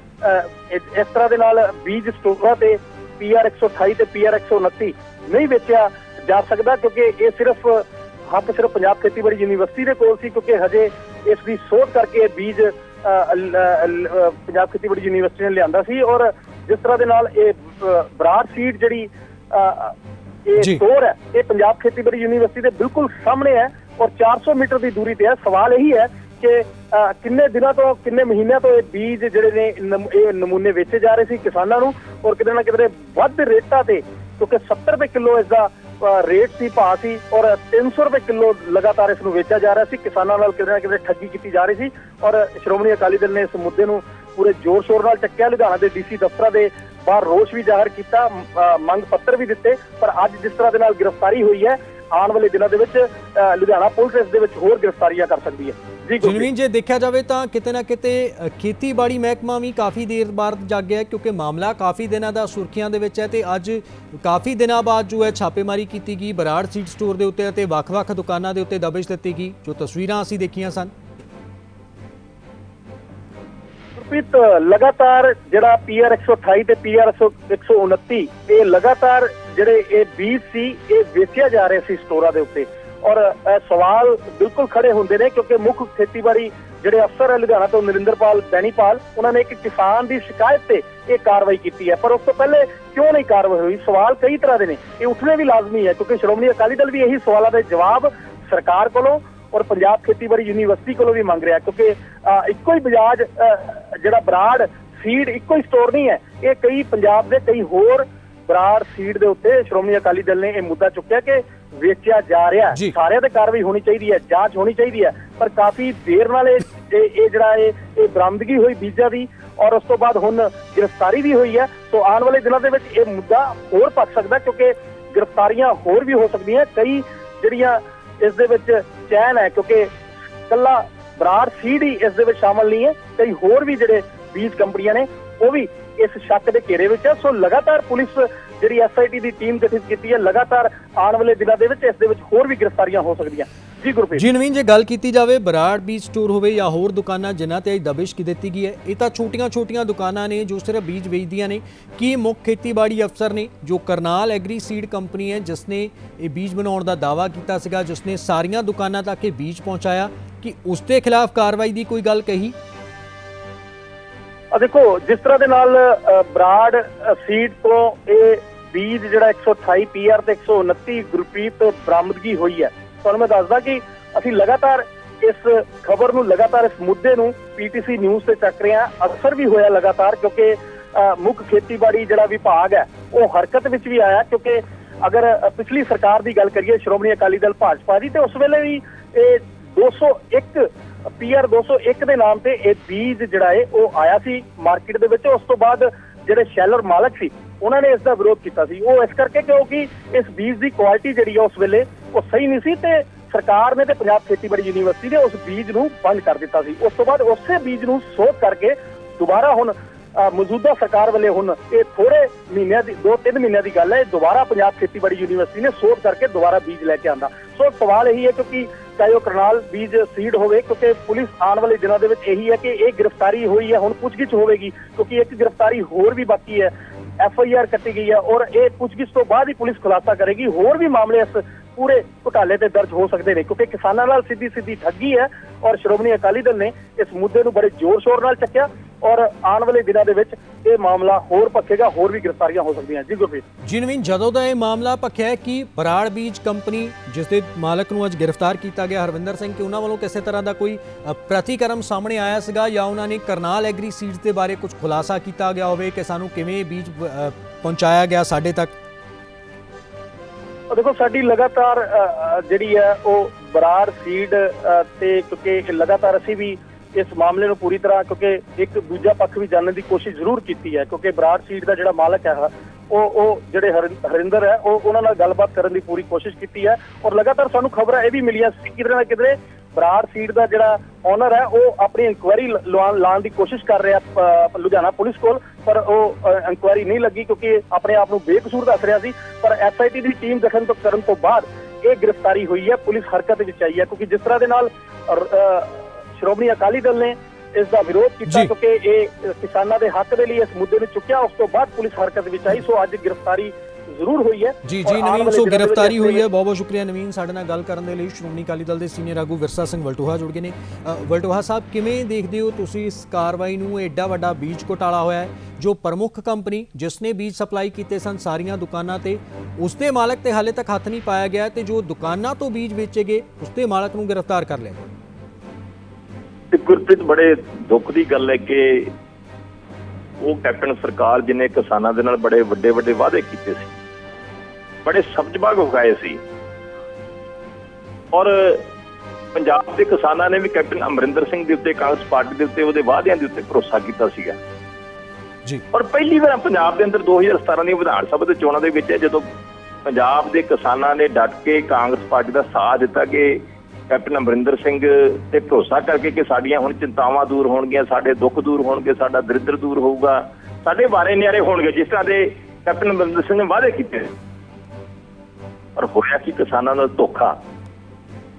ਇਸ ਤਰ੍ਹਾਂ ਦੇ ਨਾਲ ਬੀਜ ਸਟੋਰਾਂ ਤੇ PR 128 ਤੇ PR 129 ਨਹੀਂ ਵੇਚਿਆ ਜਾ ਸਕਦਾ, ਕਿਉਂਕਿ ਇਹ ਸਿਰਫ ਪੰਜਾਬ ਖੇਤੀਬਾੜੀ ਯੂਨੀਵਰਸਿਟੀ ਦੇ ਕੋਲ ਸੀ, ਕਿਉਂਕਿ ਹਜੇ ਇਸ ਦੀ ਸੋਧ ਕਰਕੇ ਬੀਜ ਪੰਜਾਬ ਖੇਤੀਬਾੜੀ ਯੂਨੀਵਰਸਿਟੀ ਨੇ ਲਿਆਂਦਾ ਸੀ। ਔਰ ਜਿਸ ਤਰ੍ਹਾਂ ਦੇ ਨਾਲ ਇਹ ਬਰਾੜ ਸੀਡ ਜਿਹੜੀ ਇਹ ਸਟੋਰ ਹੈ ਇਹ ਪੰਜਾਬ ਖੇਤੀਬਾੜੀ ਯੂਨੀਵਰਸਿਟੀ ਦੇ ਬਿਲਕੁਲ ਸਾਹਮਣੇ ਹੈ ਔਰ 400 ਮੀਟਰ ਦੀ ਦੂਰੀ ਤੇ ਹੈ। ਸਵਾਲ ਇਹੀ ਹੈ ਕਿ ਕਿੰਨੇ ਦਿਨਾਂ ਤੋਂ ਕਿੰਨੇ ਮਹੀਨਿਆਂ ਤੋਂ ਇਹ ਬੀਜ ਜਿਹੜੇ ਨੇ ਇਹ ਨਮੂਨੇ ਵੇਚੇ ਜਾ ਰਹੇ ਸੀ ਕਿਸਾਨਾਂ ਨੂੰ, ਔਰ ਕਿਤੇ ਨਾ ਕਿਤੇ ਵੱਧ ਰੇਟਾਂ ਤੇ, ਕਿਉਂਕਿ 70 ਰੁਪਏ ਕਿਲੋ ਇਸ ਦਾ ਰੇਟ ਸੀ, ਭਾਅ ਸੀ, ਔਰ 300 ਰੁਪਏ ਕਿਲੋ ਲਗਾਤਾਰ ਇਸ ਨੂੰ ਵੇਚਿਆ ਜਾ ਰਿਹਾ ਸੀ। ਕਿਸਾਨਾਂ ਨਾਲ ਕਿਤੇ ਨਾ ਕਿਤੇ ਠੱਗੀ ਕੀਤੀ ਜਾ ਰਹੀ ਸੀ, ਔਰ ਸ਼੍ਰੋਮਣੀ ਅਕਾਲੀ ਦਲ ਨੇ ਇਸ ਮੁੱਦੇ ਨੂੰ ਪੂਰੇ ਜ਼ੋਰ ਸ਼ੋਰ ਨਾਲ ਚੱਕਿਆ। ਲੁਧਿਆਣਾ ਦੇ DC ਦਫ਼ਤਰਾਂ ਦੇ ਬਾਹਰ ਰੋਸ ਵੀ ਜ਼ਾਹਰ ਕੀਤਾ, ਮੰਗ ਪੱਤਰ ਵੀ ਦਿੱਤੇ। ਪਰ ਅੱਜ ਜਿਸ ਤਰ੍ਹਾਂ ਦੇ ਨਾਲ ਗ੍ਰਿਫਤਾਰੀ ਹੋਈ ਹੈ, ਆਉਣ ਵਾਲੇ ਦਿਨਾਂ ਦੇ ਵਿੱਚ ਲੁਧਿਆਣਾ ਪੁਲਿਸ ਇਸ ਦੇ ਵਿੱਚ ਹੋਰ ਗ੍ਰਿਫਤਾਰੀਆਂ ਕਰ ਸਕਦੀ ਹੈ। ਜਨਵੀਨ, ਜੇ ਦੇਖਿਆ ਜਾਵੇ ਤਾਂ ਕਿਤੇ ਨਾ ਕਿਤੇ ਖੇਤੀਬਾੜੀ ਮਹਿਕਮਾ ਵੀ ਕਾਫੀ ਦੇਰ ਬਾਅਦ ਜਾਗਿਆ, ਕਿਉਂਕਿ ਮਾਮਲਾ ਕਾਫੀ ਦਿਨਾਂ ਦਾ ਸੁਰਖੀਆਂ ਦੇ ਵਿੱਚ ਹੈ ਤੇ ਅੱਜ ਕਾਫੀ ਦਿਨਾਂ ਬਾਅਦ ਜੋ ਹੈ ਛਾਪੇਮਾਰੀ ਕੀਤੀ ਗਈ ਬਰਾੜ ਸੀਡ ਸਟੋਰ ਦੇ ਉੱਤੇ ਅਤੇ ਵੱਖ-ਵੱਖ ਦੁਕਾਨਾਂ ਦੇ ਉੱਤੇ ਦਬਿਸ਼ ਦਿੱਤੀ ਗਈ, ਜੋ ਤਸਵੀਰਾਂ ਅਸੀਂ ਦੇਖੀਆਂ ਸਨ। ਲਗਾਤਾਰ ਜਿਹੜਾ PR 128 ਤੇ PR 129 ਇਹ ਲਗਾਤਾਰ ਜਿਹੜੇ ਇਹ ਬੀਜ ਸੀ ਇਹ ਵੇਚਿਆ ਜਾ ਰਿਹਾ ਸੀ ਸਟੋਰਾਂ ਦੇ ਉੱਤੇ, ਔਰ ਸਵਾਲ ਬਿਲਕੁਲ ਖੜੇ ਹੁੰਦੇ ਨੇ, ਕਿਉਂਕਿ ਮੁੱਖ ਖੇਤੀਬਾੜੀ ਜਿਹੜੇ ਅਫਸਰ ਹੈ ਲੁਧਿਆਣਾ ਤੋਂ ਨਰਿੰਦਰਪਾਲ ਬੈਣੀਪਾਲ, ਉਹਨਾਂ ਨੇ ਇੱਕ ਕਿਸਾਨ ਦੀ ਸ਼ਿਕਾਇਤ ਤੇ ਇਹ ਕਾਰਵਾਈ ਕੀਤੀ ਹੈ। ਪਰ ਉਸ ਤੋਂ ਪਹਿਲੇ ਕਿਉਂ ਨਹੀਂ ਕਾਰਵਾਈ ਹੋਈ? ਸਵਾਲ ਕਈ ਤਰ੍ਹਾਂ ਦੇ ਨੇ, ਇਹ ਉੱਠਣੇ ਵੀ ਲਾਜ਼ਮੀ ਹੈ, ਕਿਉਂਕਿ ਸ਼੍ਰੋਮਣੀ ਅਕਾਲੀ ਦਲ ਵੀ ਇਹੀ ਸਵਾਲਾਂ ਦੇ ਜਵਾਬ ਸਰਕਾਰ ਕੋਲੋਂ ਔਰ ਪੰਜਾਬ ਖੇਤੀਬਾੜੀ ਯੂਨੀਵਰਸਿਟੀ ਕੋਲੋਂ ਵੀ ਮੰਗ ਰਿਹਾ, ਕਿਉਂਕਿ ਇੱਕੋ ਹੀ ਬਜਾਜ ਜਿਹੜਾ ਬਰਾੜ ਸੀਡ ਇੱਕੋ ਹੀ ਸਟੋਰ ਨਹੀਂ ਹੈ, ਇਹ ਕਈ ਪੰਜਾਬ ਦੇ ਕਈ ਹੋਰ ਬਰਾੜ ਸੀਡ ਦੇ ਉੱਤੇ ਸ਼੍ਰੋਮਣੀ ਅਕਾਲੀ ਦਲ ਨੇ ਇਹ ਮੁੱਦਾ ਚੁੱਕਿਆ ਕਿ ਵੇਚਿਆ ਜਾ ਰਿਹਾ। ਸਾਰਿਆਂ ਤੇ ਕਾਰਵਾਈ ਹੋਣੀ ਚਾਹੀਦੀ ਹੈ, ਜਾਂਚ ਹੋਣੀ ਚਾਹੀਦੀ ਹੈ, ਪਰ ਕਾਫੀ ਦੇਰ ਨਾਲ ਇਹ ਜਿਹੜਾ ਇਹ ਬਰਾਮਦਗੀ ਹੋਈ ਬੀਜਾਂ ਦੀ, ਔਰ ਉਸ ਤੋਂ ਬਾਅਦ ਹੁਣ ਗ੍ਰਿਫਤਾਰੀ ਵੀ ਹੋਈ ਹੈ। ਸੋ ਆਉਣ ਵਾਲੇ ਦਿਨਾਂ ਦੇ ਵਿੱਚ ਇਹ ਮੁੱਦਾ ਹੋਰ ਭਖ ਸਕਦਾ, ਕਿਉਂਕਿ ਗ੍ਰਿਫਤਾਰੀਆਂ ਹੋਰ ਵੀ ਹੋ ਸਕਦੀਆਂ। ਕਈ ਜਿਹੜੀਆਂ ਇਸ ਦੇ ਵਿੱਚ ਚੈਨ ਹੈ, ਕਿਉਂਕਿ ਕੱਲਾ ਬਰਾੜ ਸੀਡ ਹੀ ਇਸ ਦੇ ਵਿੱਚ ਸ਼ਾਮਲ ਨਹੀਂ ਹੈ, ਕਈ ਹੋਰ ਵੀ ਜਿਹੜੇ ਬੀਜ ਕੰਪਨੀਆਂ ਨੇ ਉਹ ਵੀ ਇਸ ਸ਼ੱਕ ਦੇ ਘੇਰੇ ਵਿੱਚ ਹੈ। ਸੋ ਲਗਾਤਾਰ ਪੁਲਿਸ ਜਿਹੜੀ SIT ਦੀ ਟੀਮ ਗਠਿਤ ਕੀਤੀ ਹੈ, ਲਗਾਤਾਰ ਆਉਣ ਵਾਲੇ ਦਿਨਾਂ ਦੇ ਵਿੱਚ ਇਸ ਦੇ ਵਿੱਚ ਹੋਰ ਵੀ ਗ੍ਰਿਫਤਾਰੀਆਂ ਹੋ ਸਕਦੀਆਂ। ਜੀ ਗੁਰਪ੍ਰੀਤ ਜੀ, ਨਵੀਨ, ਜੇ ਗੱਲ ਕੀਤੀ ਜਾਵੇ ਬਰਾੜ ਬੀਜ ਸਟੋਰ ਹੋਵੇ ਜਾਂ ਹੋਰ ਦੁਕਾਨਾਂ ਜਿਨ੍ਹਾਂ ਤੇ ਦਬਿਸ਼ ਕੀ ਦਿੱਤੀ ਗਈ ਹੈ, ਇਹ ਤਾਂ ਛੋਟੀਆਂ ਦੁਕਾਨਾਂ ਨੇ ਜੋ ਸਿਰਫ ਬੀਜ ਵੇਚਦੀਆਂ ਨੇ। ਕੀ ਮੁੱਖ ਖੇਤੀਬਾੜੀ ਅਫਸਰ ਨੇ ਜੋ ਕਰਨਾਲ ਐਗਰੀ ਸੀਡ ਕੰਪਨੀ ਹੈ ਜਿਸ ਨੇ ਇਹ ਬੀਜ ਬਣਾਉਣ ਦਾ ਦਾਅਵਾ ਕੀਤਾ ਸੀਗਾ, ਜਿਸ ਨੇ ਸਾਰੀਆਂ ਦੁਕਾਨਾਂ ਤੱਕ ਇਹ ਬੀਜ ਪਹੁੰਚਾਇਆ, ਕਿ ਉਸ ਦੇ ਖਿਲਾਫ ਕਾਰਵਾਈ ਦੀ ਕੋਈ ਗੱਲ ਕਹੀ? ਦੇਖੋ, ਜਿਸ ਤਰ੍ਹਾਂ ਦੇ ਨਾਲ ਬਰਾੜ ਸੀਡ ਤੋਂ ਇਹ ਬੀਜ ਜਿਹੜਾ 128 PR ਤੇ 129 ਗੁਰਪ੍ਰੀਤ ਬਰਾਮਦਗੀ ਹੋਈ ਹੈ, ਤੁਹਾਨੂੰ ਮੈਂ ਦੱਸਦਾ ਕਿ ਅਸੀਂ ਲਗਾਤਾਰ ਇਸ ਖਬਰ ਨੂੰ ਲਗਾਤਾਰ ਇਸ ਮੁੱਦੇ ਨੂੰ PTC ਨਿਊਜ਼ ਤੇ ਚੱਕ ਰਹੇ ਹਾਂ। ਅਕਸਰ ਵੀ ਹੋਇਆ ਲਗਾਤਾਰ, ਕਿਉਂਕਿ ਮੁੱਖ ਖੇਤੀਬਾੜੀ ਜਿਹੜਾ ਵਿਭਾਗ ਹੈ ਉਹ ਹਰਕਤ ਵਿੱਚ ਵੀ ਆਇਆ, ਕਿਉਂਕਿ ਅਗਰ ਪਿਛਲੀ ਸਰਕਾਰ ਦੀ ਗੱਲ ਕਰੀਏ ਸ਼੍ਰੋਮਣੀ ਅਕਾਲੀ ਦਲ ਭਾਜਪਾ ਦੀ, ਤੇ ਉਸ ਵੇਲੇ ਵੀ ਇਹ 201 PR 201 ਦੇ ਨਾਮ ਤੇ ਇਹ ਬੀਜ ਜਿਹੜਾ ਹੈ ਉਹ ਆਇਆ ਸੀ ਮਾਰਕੀਟ ਦੇ ਵਿੱਚ। ਉਸ ਤੋਂ ਬਾਅਦ ਜਿਹੜੇ ਸ਼ੈਲਰ ਮਾਲਕ ਸੀ ਉਹਨਾਂ ਨੇ ਇਸ ਦਾ ਵਿਰੋਧ ਕੀਤਾ ਸੀ, ਉਹ ਇਸ ਕਰਕੇ ਕਿਉਂਕਿ ਇਸ ਬੀਜ ਦੀ ਕੁਆਲਿਟੀ ਜਿਹੜੀ ਹੈ ਉਸ ਵੇਲੇ ਉਹ ਸਹੀ ਨਹੀਂ ਸੀ, ਤੇ ਸਰਕਾਰ ਨੇ ਤੇ ਪੰਜਾਬ ਖੇਤੀਬਾੜੀ ਯੂਨੀਵਰਸਿਟੀ ਨੇ ਉਸ ਬੀਜ ਨੂੰ ਬੰਦ ਕਰ ਦਿੱਤਾ ਸੀ। ਉਸ ਤੋਂ ਬਾਅਦ ਉਸੇ ਬੀਜ ਨੂੰ ਸੋਧ ਕਰਕੇ ਦੁਬਾਰਾ ਹੁਣ ਮੌਜੂਦਾ ਸਰਕਾਰ ਵੱਲੋਂ ਹੁਣ ਇਹ ਥੋੜੇ ਮਹੀਨਿਆਂ ਦੀ 2-3 ਮਹੀਨਿਆਂ ਦੀ ਗੱਲ ਹੈ, ਦੁਬਾਰਾ ਪੰਜਾਬ ਖੇਤੀਬਾੜੀ ਯੂਨੀਵਰਸਿਟੀ ਨੇ ਸੋਧ ਕਰਕੇ ਦੁਬਾਰਾ ਬੀਜ ਲੈ ਕੇ ਆਂਦਾ। ਸੋ ਸਵਾਲ ਇਹੀ ਹੈ, ਕਿਉਂਕਿ ਚਾਹੇ ਉਹ ਕਰਨਾਲ ਬੀਜ ਸੀਡ ਹੋਵੇ, ਕਿਉਂਕਿ ਪੁਲਿਸ ਆਉਣ ਵਾਲੇ ਦਿਨਾਂ ਦੇ ਵਿੱਚ ਇਹੀ ਹੈ ਕਿ ਇਹ ਗ੍ਰਿਫਤਾਰੀ ਹੋਈ ਹੈ, ਹੁਣ ਪੁੱਛਗਿੱਛ ਹੋਵੇਗੀ, ਕਿਉਂਕਿ ਇੱਕ ਗ੍ਰਿਫਤਾਰੀ ਹੋਰ ਵੀ ਬਾਕੀ ਹੈ। FIR ਕੱਟੀ ਗਈ ਹੈ ਔਰ ਇਹ ਪੁੱਛਗਿੱਛ ਤੋਂ ਬਾਅਦ ਹੀ ਪੁਲਿਸ ਖੁਲਾਸਾ ਕਰੇਗੀ। ਹੋਰ ਵੀ ਮਾਮਲੇ ਇਸ ਪੂਰੇ ਘੁਟਾਲੇ ਤੇ ਦਰਜ ਹੋ ਸਕਦੇ ਨੇ, ਕਿਉਂਕਿ ਕਿਸਾਨਾਂ ਨਾਲ ਸਿੱਧੀ ਠੱਗੀ ਹੈ ਔਰ ਸ਼੍ਰੋਮਣੀ ਅਕਾਲੀ ਦਲ ਨੇ ਇਸ ਮੁੱਦੇ ਨੂੰ ਬੜੇ ਜ਼ੋਰ-ਸ਼ੋਰ ਨਾਲ ਚੱਕਿਆ ਔਰ ਆਉਣ ਵਾਲੇ ਦਿਨਾਂ ਦੇ ਵਿੱਚ ਇਹ ਮਾਮਲਾ ਹੋਰ ਭਖੇਗਾ, ਹੋਰ ਵੀ ਗ੍ਰਿਫਤਾਰੀਆਂ ਹੋ ਸਕਦੀਆਂ। ਜੀ ਗੁਰਪ੍ਰੀਤ ਜੀ ਨਵੀਨ, ਜਦੋਂ ਦਾ ਇਹ ਮਾਮਲਾ ਭਖਿਆ ਹੈ ਕਿ ਬਰਾੜ ਬੀਜ ਕੰਪਨੀ ਜਿਸ ਦੇ ਮਾਲਕ ਨੂੰ ਅੱਜ ਗ੍ਰਿਫਤਾਰ ਕੀਤਾ ਗਿਆ ਹਰਵਿੰਦਰ ਸਿੰਘ, ਕਿ ਉਹਨਾਂ ਵੱਲੋਂ ਕਿਸੇ ਤਰ੍ਹਾਂ ਦਾ ਕੋਈ ਪ੍ਰਤੀਕਰਮ ਸਾਹਮਣੇ ਆਇਆ ਸੀਗਾ ਜਾਂ ਉਹਨਾਂ ਨੇ ਕਰਨਾਲ ਐਗਰੀ ਸੀਡਸ ਦੇ ਬਾਰੇ ਕੁਝ ਖੁਲਾਸਾ ਕੀਤਾ ਗਿਆ ਹੋਵੇ ਕਿ ਸਾਨੂੰ ਕਿਵੇਂ ਬੀਜ ਪਹੁੰਚਾਇਆ ਗਿਆ ਸਾਡੇ ਤੱਕ? ਦੇਖੋ, ਸਾਡੀ ਲਗਾਤਾਰ ਜਿਹੜੀ ਹੈ ਉਹ ਬਰਾੜ ਸੀਡ ਤੇ, ਕਿਉਂਕਿ ਲਗਾਤਾਰ ਅਸੀਂ ਵੀ ਇਸ ਮਾਮਲੇ ਨੂੰ ਪੂਰੀ ਤਰ੍ਹਾਂ, ਕਿਉਂਕਿ ਇੱਕ ਦੂਜਾ ਪੱਖ ਵੀ ਜਾਣਨ ਦੀ ਕੋਸ਼ਿਸ਼ ਜ਼ਰੂਰ ਕੀਤੀ ਹੈ, ਕਿਉਂਕਿ ਬਰਾੜ ਸੀਡ ਦਾ ਜਿਹੜਾ ਮਾਲਕ ਹੈ ਉਹ ਜਿਹੜੇ ਹਰਿੰਦਰ ਹੈ ਉਹਨਾਂ ਨਾਲ ਗੱਲਬਾਤ ਕਰਨ ਦੀ ਪੂਰੀ ਕੋਸ਼ਿਸ਼ ਕੀਤੀ ਹੈ ਔਰ ਲਗਾਤਾਰ ਸਾਨੂੰ ਖਬਰਾਂ ਇਹ ਵੀ ਮਿਲੀਆਂ ਸੀ ਕਿਧਰੇ ਨਾ ਕਿਧਰੇ ਬਰਾੜ ਸੀਡ ਦਾ ਜਿਹੜਾ ਓਨਰ ਹੈ ਉਹ ਆਪਣੀ ਇਨਕੁਆਇਰੀ ਲਾਉਣ ਦੀ ਕੋਸ਼ਿਸ਼ ਕਰ ਰਿਹਾ ਲੁਧਿਆਣਾ ਪੁਲਿਸ ਕੋਲ, ਪਰ ਉਹ ਇਨਕੁਆਇਰੀ ਨਹੀਂ ਲੱਗੀ ਕਿਉਂਕਿ ਆਪਣੇ ਆਪ ਨੂੰ ਬੇਕਸੂਰ ਦੱਸ ਰਿਹਾ ਸੀ। ਪਰ SIT ਦੀ ਟੀਮ ਗਠਨ ਕਰਨ ਤੋਂ ਬਾਅਦ ਇਹ ਗ੍ਰਿਫਤਾਰੀ ਹੋਈ ਹੈ, ਪੁਲਿਸ ਹਰਕਤ ਵਿੱਚ ਆਈ ਹੈ, ਕਿਉਂਕਿ ਜਿਸ ਤਰ੍ਹਾਂ ਦੇ ਨਾਲ ਸ਼੍ਰੋਮਣੀ ਅਕਾਲੀ ਦਲ ਨੇ ਇਸ ਦਾ ਵਿਰੋਧ ਕੀਤਾ, ਕਿਉਂਕਿ ਇਹ ਕਿਸਾਨਾਂ ਦੇ ਹੱਕ ਦੇ ਲਈ ਇਸ ਮੁੱਦੇ ਨੂੰ ਚੁੱਕਿਆ, ਉਸ ਤੋਂ ਬਾਅਦ ਪੁਲਿਸ ਹਰਕਤ ਵਿੱਚ ਆਈ। ਸੋ ਅੱਜ ਗ੍ਰਿਫਤਾਰੀ ਜ਼ਰੂਰ ਹੋਈ ਹੈ। ਜੀ ਨਵੀਨ, ਸੋ ਗ੍ਰਿਫਤਾਰੀ ਹੋਈ ਹੈ। ਬਹੁਤ ਬਹੁਤ ਸ਼ੁਕਰੀਆ ਨਵੀਨ, ਸਾਡੇ ਨਾਲ ਗੱਲ ਕਰਨ ਦੇ ਲਈ। ਸ਼੍ਰੋਮਣੀ ਅਕਾਲੀ ਦਲ ਦੇ ਸੀਨੀਅਰ ਆਗੂ ਵਿਰਸਾ ਸਿੰਘ ਵਲਟੋਹਾ ਜੁੜ ਗਏ ਨੇ। ਵਲਟੋਹਾ ਸਾਹਿਬ, ਕਿਵੇਂ ਦੇਖਦੇ ਹੋ ਤੁਸੀਂ ਇਸ ਕਾਰਵਾਈ ਨੂੰ? ਐਡਾ ਵੱਡਾ ਬੀਜ ਘੁਟਾਲਾ ਹੋਇਆ ਹੈ, ਜੋ ਪ੍ਰਮੁੱਖ ਕੰਪਨੀ ਜਿਸ ਨੇ ਬੀਜ ਸਪਲਾਈ ਕੀਤੇ ਸਨ ਸਾਰੀਆਂ ਦੁਕਾਨਾਂ ਤੇ, ਉਸ ਦੇ ਮਾਲਕ ਤੇ ਹਾਲੇ ਤੱਕ ਹੱਥ ਨਹੀਂ ਪਾਇਆ ਗਿਆ, ਤੇ ਜੋ ਦੁਕਾਨਾਂ ਤੋਂ ਬੀਜ ਵੇਚੇ ਗਏ ਉਸ ਦੇ ਮਾਲਕ ਨੂੰ ਗ੍ਰਿਫਤਾਰ ਕਰ ਲਿਆ। ਗੁਰਪ੍ਰੀਤ, ਬੜੇ ਦੁੱਖ ਦੀ ਗੱਲ ਹੈ ਕਿ ਉਹ ਕੈਪਟਨ ਸਰਕਾਰ ਜਿਹਨੇ ਕਿਸਾਨਾਂ ਦੇ ਨਾਲ ਬੜੇ ਵੱਡੇ ਵਾਅਦੇ ਕੀਤੇ ਸੀ, ਬੜੇ ਸਬਜ਼ਬਾਗ ਉਗਾਏ ਸੀ ਔਰ ਪੰਜਾਬ ਦੇ ਕਿਸਾਨਾਂ ਨੇ ਵੀ ਕੈਪਟਨ ਅਮਰਿੰਦਰ ਸਿੰਘ ਦੇ ਉੱਤੇ, ਕਾਂਗਰਸ ਪਾਰਟੀ ਦੇ ਉੱਤੇ, ਉਹਦੇ ਵਾਅਦਿਆਂ ਦੇ ਉੱਤੇ ਭਰੋਸਾ ਕੀਤਾ ਸੀਗਾ ਜੀ। ਔਰ ਪਹਿਲੀ ਵਾਰ ਪੰਜਾਬ ਦੇ ਅੰਦਰ 2017 ਦੀ ਵਿਧਾਨ ਸਭਾ ਦੇ ਚੋਣਾਂ ਦੇ ਵਿੱਚ ਜਦੋਂ ਪੰਜਾਬ ਦੇ ਕਿਸਾਨਾਂ ਨੇ ਡਟ ਕੇ ਕਾਂਗਰਸ ਪਾਰਟੀ ਦਾ ਸਾਥ ਦਿੱਤਾ ਕਿ ਕੈਪਟਨ ਅਮਰਿੰਦਰ ਸਿੰਘ ਤੇ ਭਰੋਸਾ ਕਰਕੇ ਕਿ ਸਾਡੀਆਂ ਹੁਣ ਚਿੰਤਾਵਾਂ ਦੂਰ ਹੋਣਗੀਆਂ, ਸਾਡੇ ਦੁੱਖ ਦੂਰ ਹੋਣਗੇ, ਸਾਡਾ ਦਰਿੱਦਰ ਦੂਰ ਹੋਊਗਾ, ਸਾਡੇ ਵਾਰੇ ਨਿਆਰੇ ਹੋਣਗੇ, ਜਿਸ ਤਰ੍ਹਾਂ ਦੇ ਕੈਪਟਨ ਅਮਰਿੰਦਰ ਸਿੰਘ ਨੇ ਵਾਅਦੇ ਕੀਤੇ। ਪਰ ਹੋਇਆ ਕੀ? ਕਿਸਾਨਾਂ ਨਾਲ ਧੋਖਾ।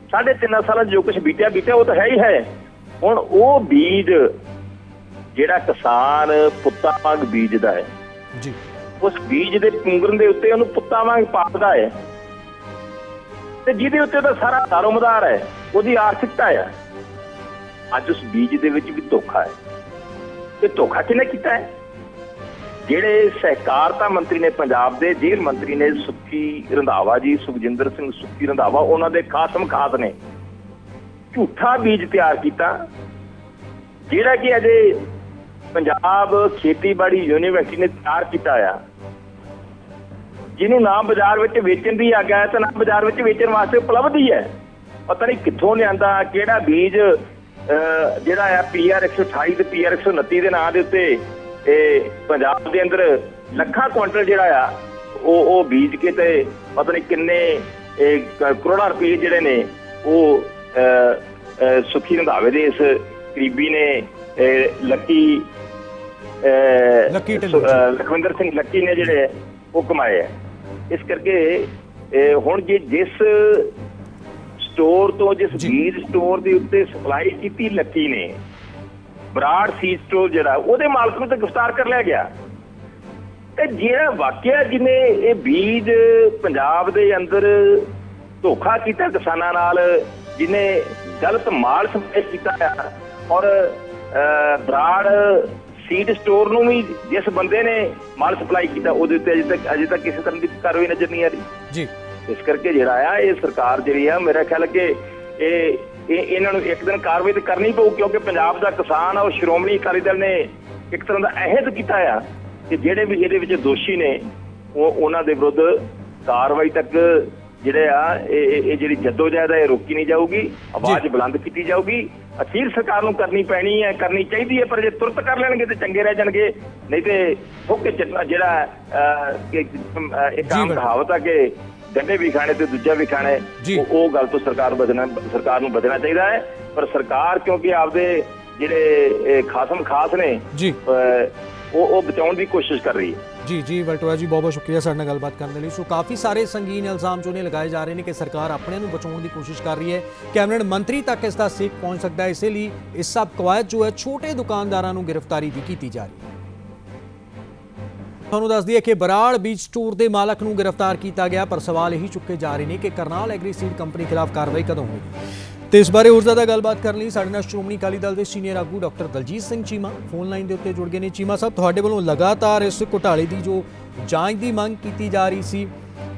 3.5 ਸਾਲਾਂ 'ਚ ਜੋ ਕੁਝ ਬੀਤਿਆ ਉਹ ਤਾਂ ਹੈ ਹੀ ਹੈ। ਹੁਣ ਉਹ ਬੀਜ ਜਿਹੜਾ ਕਿਸਾਨ ਪੁੱਤਾਂ ਵਾਂਗ ਬੀਜਦਾ ਹੈ ਜੀ, ਉਸ ਬੀਜ ਦੇ ਪੁੰਗਰਨ ਦੇ ਉੱਤੇ ਉਹਨੂੰ ਪੁੱਤਾਂ ਵਾਂਗ ਪਾਲਦਾ ਹੈ ਤੇ ਜਿਹਦੇ ਉੱਤੇ ਉਹਦਾ ਸਾਰਾ ਦਾਰੋਮਦਾਰ ਹੈ, ਉਹਦੀ ਆਰਥਿਕਤਾ ਹੈ। ਅੱਜ ਉਸ ਬੀਜ ਦੇ ਵਿੱਚ ਵੀ ਧੋਖਾ ਹੈ। ਤੇ ਧੋਖਾ ਕਿਹਨੇ ਕੀਤਾ ਹੈ? ਜਿਹੜੇ ਸਹਿਕਾਰਤਾ ਮੰਤਰੀ ਨੇ ਪੰਜਾਬ ਦੇ, ਜੇਲ੍ਹ ਮੰਤਰੀ ਨੇ ਸੁੱਖੀ ਰੰਧਾਵਾ ਜੀ, ਸੁਖਜਿੰਦਰ ਸਿੰਘ ਸੁੱਖੀ ਰੰਧਾਵਾ, ਉਹਨਾਂ ਦੇ ਖਾਸ ਨੇ ਝੂਠਾ ਬੀਜ ਤਿਆਰ ਕੀਤਾ, ਜਿਹੜਾ ਕਿ ਅਜੇ ਪੰਜਾਬ ਖੇਤੀਬਾੜੀ ਯੂਨੀਵਰਸਿਟੀ ਨੇ ਤਿਆਰ ਕੀਤਾ ਆ, ਜਿਹਨੂੰ ਨਾ ਬਾਜ਼ਾਰ ਵਿੱਚ ਵੇਚਣ ਦੀ ਆਗਿਆ ਹੈ ਤੇ ਨਾ ਬਾਜ਼ਾਰ ਵਿੱਚ ਵੇਚਣ ਵਾਸਤੇ ਉਪਲਬਧ ਹੀ ਹੈ। ਪਤਾ ਨਹੀਂ ਕਿੱਥੋਂ ਲਿਆਂਦਾ, ਕਿਹੜਾ ਬੀਜ ਜਿਹੜਾ ਆ PR 128 ਤੇ PR 129 ਦੇ ਨਾਂ ਦੇ ਉੱਤੇ ਇਹ ਪੰਜਾਬ ਦੇ ਅੰਦਰ ਲੱਖਾਂ ਕੁਇੰਟਲ ਜਿਹੜਾ ਆ ਉਹ ਬੀਜ ਕੇ ਤੇ ਪਤਾ ਨਹੀਂ ਕਿੰਨੇ ਕਰੋੜਾਂ ਰੁਪਏ ਜਿਹੜੇ ਨੇ ਉਹ ਸੁੱਖੀ ਰੰਧਾਵੇ ਦੇ ਇਸ ਕਰੀਬੀ ਨੇ ਲਖਵਿੰਦਰ ਸਿੰਘ ਲੱਕੀ ਨੇ ਜਿਹੜੇ ਉਹ ਕਮਾਏ ਆ। ਇਸ ਕਰਕੇ ਹੁਣ ਜਿਸ ਸਟੋਰ ਤੋਂ, ਜਿਸ ਬੀਜ ਸਟੋਰ ਦੇ ਉੱਤੇ ਸਪਲਾਈ ਕੀਤੀ ਲੱਕੀ ਨੇ, ਬਰਾੜ ਸੀਡ ਸਟੋਰ ਜਿਹੜਾ, ਉਹਦੇ ਮਾਲਕ ਨੂੰ ਤਾਂ ਗ੍ਰਿਫਤਾਰ ਕਰ ਲਿਆ ਗਿਆ। ਤੇ ਜਿਹੜਾ ਵਾਕਿਆ ਜਿਹਨੇ ਇਹ ਬੀਜ ਪੰਜਾਬ ਦੇ ਅੰਦਰ ਧੋਖਾ ਕੀਤਾ ਕਿਸਾਨਾਂ ਨਾਲ, ਜਿਹਨੇ ਗਲਤ ਮਾਲ ਸਪਲਾਈ ਕੀਤਾ ਆ, ਔਰ ਬਰਾੜ ਸੀਡ ਸਟੋਰ ਨੂੰ ਵੀ ਜਿਸ ਬੰਦੇ ਨੇ ਮਾਲ ਸਪਲਾਈ ਕੀਤਾ ਉਹਦੇ ਉੱਤੇ ਅਜੇ ਤੱਕ ਕਿਸੇ ਤਰ੍ਹਾਂ ਦੀ ਕਾਰਵਾਈ ਨਜ਼ਰ ਨਹੀਂ ਆ ਰਹੀ ਜੀ। ਇਸ ਕਰਕੇ ਜਿਹੜਾ ਆ ਇਹ ਸਰਕਾਰ ਜਿਹੜੀ ਆ, ਮੇਰਾ ਖਿਆਲ ਕਿ ਇਹਨਾਂ ਨੂੰ ਇੱਕ ਦਿਨ ਕਾਰਵਾਈ ਤਾਂ ਕਰਨੀ ਪਊ, ਕਿਉਂਕਿ ਪੰਜਾਬ ਦਾ ਕਿਸਾਨ ਆ ਉਹ ਸ਼੍ਰੋਮਣੀ ਅਕਾਲੀ ਦਲ ਨੇ ਇੱਕ ਤਰ੍ਹਾਂ ਦਾ ਅਹਿਦ ਕੀਤਾ ਆ ਕਿ ਜਿਹੜੇ ਵੀ ਇਹਦੇ ਵਿੱਚ ਦੋਸ਼ੀ ਨੇ ਉਹਨਾਂ ਦੇ ਵਿਰੁੱਧ ਕਾਰਵਾਈ ਤੱਕ ਜਿਹੜੇ ਆ ਇਹ ਜਿਹੜੀ ਜੱਦੋਜਹਿਦ ਹੈ ਇਹ ਰੋਕੀ ਨਹੀਂ ਜਾਊਗੀ, ਆਵਾਜ਼ ਬੁਲੰਦ ਕੀਤੀ ਜਾਊਗੀ। ਅਖੀਰ ਸਰਕਾਰ ਨੂੰ ਕਰਨੀ ਪੈਣੀ ਹੈ, ਕਰਨੀ ਚਾਹੀਦੀ ਹੈ, ਪਰ ਜੇ ਤੁਰਤ ਕਰ ਲੈਣਗੇ ਤੇ ਚੰਗੇ ਰਹਿ ਜਾਣਗੇ, ਨਹੀਂ ਤੇ ਹੁੱਕ ਚੱਟਣਾ ਜਿਹੜਾ ਇੱਕ ਆਮ ਕਹਾਵਤ ਆ ਕਿ ਡੰਡੇ ਵੀ ਖਾਣੇ ਤੇ ਦੂਜਾ ਵੀ ਖਾਣਾ, ਉਹ ਗੱਲ ਤੋਂ ਸਰਕਾਰ ਨੂੰ ਬਚਣਾ ਚਾਹੀਦਾ ਹੈ। ਪਰ ਸਰਕਾਰ ਕਿਉਂਕਿ ਆਪਦੇ ਜਿਹੜੇ ਖਾਸ ਨੇ ਉਹ ਬਚਾਉਣ ਦੀ ਕੋਸ਼ਿਸ਼ ਕਰ ਰਹੀ ਹੈ। ਜੀ ਵਲਟੋਆ ਜੀ, ਬਹੁਤ ਬਹੁਤ ਸ਼ੁਕਰੀਆ ਸਾਡੇ ਨਾਲ ਗੱਲਬਾਤ ਕਰਨ ਦੇ ਲਈ। ਸੋ ਕਾਫੀ ਸਾਰੇ ਸੰਗੀਨ ਇਲਜ਼ਾਮ ਜੋ ਨੇ ਲਗਾਏ ਜਾ ਰਹੇ ਨੇ ਕਿ ਸਰਕਾਰ ਆਪਣੇ ਨੂੰ ਬਚਾਉਣ ਦੀ ਕੋਸ਼ਿਸ਼ ਕਰ ਰਹੀ ਹੈ, ਕੈਬਨਿਟ ਮੰਤਰੀ ਤੱਕ ਇਸ ਦਾ ਸੇਕ ਪਹੁੰਚ ਸਕਦਾ ਹੈ। ਇਸੇ ਲਈ ਇਸ ਸਭ ਕਵਾਇਦ ਜੋ ਹੈ ਛੋਟੇ ਦੁਕਾਨਦਾਰਾਂ ਨੂੰ ਗ੍ਰਿਫਤਾਰੀ ਦੀ ਕੀਤੀ ਜਾ ਰਹੀ ਹੈ। ਤੁਹਾਨੂੰ ਦੱਸ ਦਈਏ ਕਿ ਬਰਾੜ ਬੀਜ ਸਟੋਰ ਦੇ ਮਾਲਕ ਨੂੰ ਗ੍ਰਿਫਤਾਰ ਕੀਤਾ ਗਿਆ, ਪਰ ਸਵਾਲ ਇਹੀ ਚੁੱਕੇ ਜਾ ਰਹੇ ਨੇ ਕਿ ਕਰਨਾਲ ਐਗਰੀ ਸੀਡ ਕੰਪਨੀ ਖਿਲਾਫ ਕਾਰਵਾਈ ਕਦੋਂ ਹੋਵੇਗੀ। ਤੇ ਇਸ ਬਾਰੇ ਹੋਰ ਜ਼ਿਆਦਾ ਗੱਲਬਾਤ ਕਰਨ ਲਈ ਸਾਡੇ ਨਾਲ ਸ਼੍ਰੋਮਣੀ ਅਕਾਲੀ ਦਲ ਦੇ ਸੀਨੀਅਰ ਆਗੂ doctor Daljit Singh Cheema phone line ਦੇ ਉੱਤੇ ਜੁੜ ਗਏ ਨੇ। ਚੀਮਾ ਸਾਹਿਬ, ਤੁਹਾਡੇ ਵੱਲੋਂ ਲਗਾਤਾਰ ਇਸ ਘੁਟਾਲੇ ਦੀ ਜੋ ਜਾਂਚ ਦੀ ਮੰਗ ਕੀਤੀ ਜਾ ਰਹੀ ਸੀ,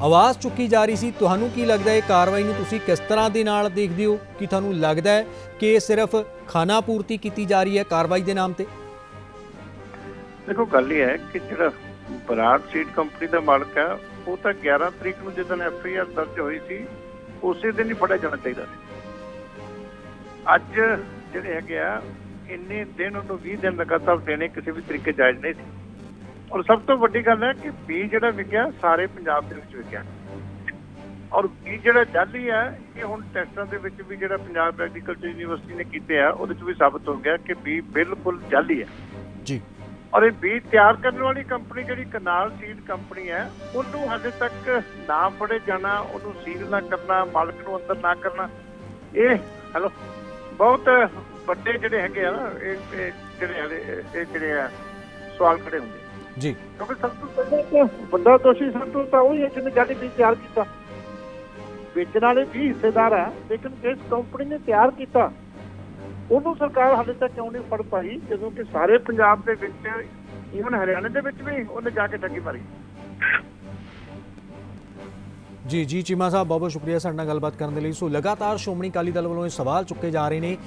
ਆਵਾਜ਼ ਚੁੱਕੀ ਜਾ ਰਹੀ ਸੀ, ਤੁਹਾਨੂੰ ਕੀ ਲੱਗਦਾ ਹੈ ਕਾਰਵਾਈ ਨੂੰ ਤੁਸੀਂ ਕਿਸ ਤਰ੍ਹਾਂ ਦੇ ਨਾਲ ਦੇਖਦੇ ਹੋ? ਕਿ ਤੁਹਾਨੂੰ ਲੱਗਦਾ ਹੈ ਕਿ ਇਹ ਸਿਰਫ ਖਾਨਾ ਪੂਰਤੀ ਕੀਤੀ ਜਾ ਰਹੀ ਹੈ ਕਾਰਵਾਈ ਦੇ ਨਾਮ ਤੇ? ਦੇਖੋ, ਗੱਲ ਇਹ ਹੈ ਕਿ ਜਿਹੜਾ ਬਰਾੜ ਸੀਡ ਕੰਪਨੀ ਦਾ ਮਾਲਕ ਹੈ ਉਹ ਤਾਂ 11 ਤਰੀਕ ਨੂੰ ਜਦੋਂ FIR ਦਰਜ ਹੋਈ ਸੀ ਉਸੇ ਦਿਨ ਹੀ ਫੜਿਆ ਜਾਣਾ ਚਾਹੀਦਾ ਸੀ। ਅੱਜ ਜਿਹੜੇ ਹੈਗੇ ਆ ਇੰਨੇ ਦਿਨ, ਉਹਨੂੰ 20 ਦਿਨ ਲਗਾਤਾਰ ਦੇਣੇ ਕਿਸੇ ਵੀ ਤਰੀਕੇ ਜਾਇਜ਼ ਨਹੀਂ ਸੀ। ਔਰ ਸਭ ਤੋਂ ਵੱਡੀ ਗੱਲ ਹੈ ਕਿ ਬੀਜ ਜਿਹੜਾ ਵਿਕਿਆ ਸਾਰੇ ਪੰਜਾਬ ਦੇ ਵਿੱਚ ਵਿਕਿਆ, ਔਰ ਬੀਜ ਜਿਹੜਾ ਜਾਲੀ ਹੈ ਇਹ ਹੁਣ ਟੈਸਟਾਂ ਦੇ ਵਿੱਚ ਵੀ ਜਿਹੜਾ ਪੰਜਾਬ ਐਗਰੀਕਲਚਰ ਯੂਨੀਵਰਸਿਟੀ ਨੇ ਕੀਤੇ ਆ ਉਹਦੇ 'ਚ ਵੀ ਸਾਬਤ ਹੋ ਗਿਆ ਕਿ ਬੀਜ ਬਿਲਕੁਲ ਜਾਲੀ ਹੈ ਜੀ। ਔਰ ਇਹ ਬੀਜ ਤਿਆਰ ਕਰਨ ਵਾਲੀ ਕੰਪਨੀ ਜਿਹੜੀ ਕਰਨਾਲ ਸੀਡ ਕੰਪਨੀ ਹੈ ਉਹਨੂੰ ਹਾਲੇ ਤੱਕ ਨਾ ਫੜੇ ਜਾਣਾ, ਉਹਨੂੰ ਸੀਲ ਨਾ ਕਰਨਾ, ਮਾਲਕ ਨੂੰ ਅੰਦਰ ਨਾ ਕਰਨਾ, ਇਹ ਬਹੁਤ ਵੱਡੇ ਜਿਹੜੇ ਹੈਗੇ ਆ ਨਾ ਇਹ ਜਿਹੜੇ ਆ ਸਵਾਲ ਖੜੇ ਹੁੰਦੇ ਜੀ। ਕਿਉਂਕਿ ਸਭ ਤੋਂ ਪਹਿਲਾਂ ਵੱਡਾ ਦੋਸ਼ੀ ਸਭ ਤੋਂ ਤਾਂ ਉਹੀ ਹੈ ਜਿਹਨੇ ਜਾਲੀ ਬੀਜ ਤਿਆਰ ਕੀਤਾ। ਵੇਚਣ ਵਾਲੇ ਵੀ ਹਿੱਸੇਦਾਰ ਹੈ, ਲੇਕਿਨ ਜਿਸ ਕੰਪਨੀ ਨੇ ਤਿਆਰ ਕੀਤਾ ਉਹਨੂੰ ਸਰਕਾਰ ਹਾਲੇ ਤੱਕ ਕਿਉਂ ਨਹੀਂ ਫੜ ਪਾਈ, ਜਦੋਂ ਕਿ ਸਾਰੇ ਪੰਜਾਬ ਦੇ ਵਿੱਚ, ਈਵਨ ਹਰਿਆਣੇ ਦੇ ਵਿੱਚ ਵੀ ਉਹਨੇ ਜਾ ਕੇ ਠੱਗੀ ਮਾਰੀ। ਜੀ ਚੀਮਾ ਸਾਹਿਬ, ਬਹੁਤ ਬਹੁਤ ਸ਼ੁਕਰੀਆ ਸਾਡੇ ਨਾਲ ਗੱਲਬਾਤ ਕਰਨ ਦੇ ਲਈ। ਸੋ ਲਗਾਤਾਰ ਸ਼੍ਰੋਮਣੀ ਅਕਾਲੀ ਦਲ ਵੱਲੋਂ ਇਹ ਸਵਾਲ ਚੁੱਕੇ ਜਾ ਰਹੇ ਨੇ,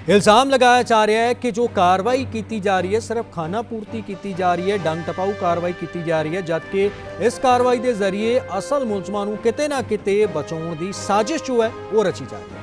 ਇਲਜ਼ਾਮ ਲਗਾਇਆ ਜਾ ਰਿਹਾ ਹੈ ਕਿ ਜੋ ਕਾਰਵਾਈ ਕੀਤੀ ਜਾ ਰਹੀ ਹੈ ਸਿਰਫ ਖਾਨਾ ਪੂਰਤੀ ਕੀਤੀ ਜਾ ਰਹੀ ਹੈ, ਡੰਗ ਟਪਾਊ ਕਾਰਵਾਈ ਕੀਤੀ ਜਾ ਰਹੀ ਹੈ, ਜਦਕਿ ਇਸ ਕਾਰਵਾਈ ਦੇ ਜ਼ਰੀਏ ਅਸਲ ਮੁਲਜ਼ਮਾਂ ਨੂੰ ਕਿਤੇ ਨਾ ਕਿਤੇ ਬਚਾਉਣ ਦੀ ਸਾਜ਼ਿਸ਼ ਜੋ ਹੈ ਉਹ ਰਚੀ ਜਾ ਰਹੀ ਹੈ।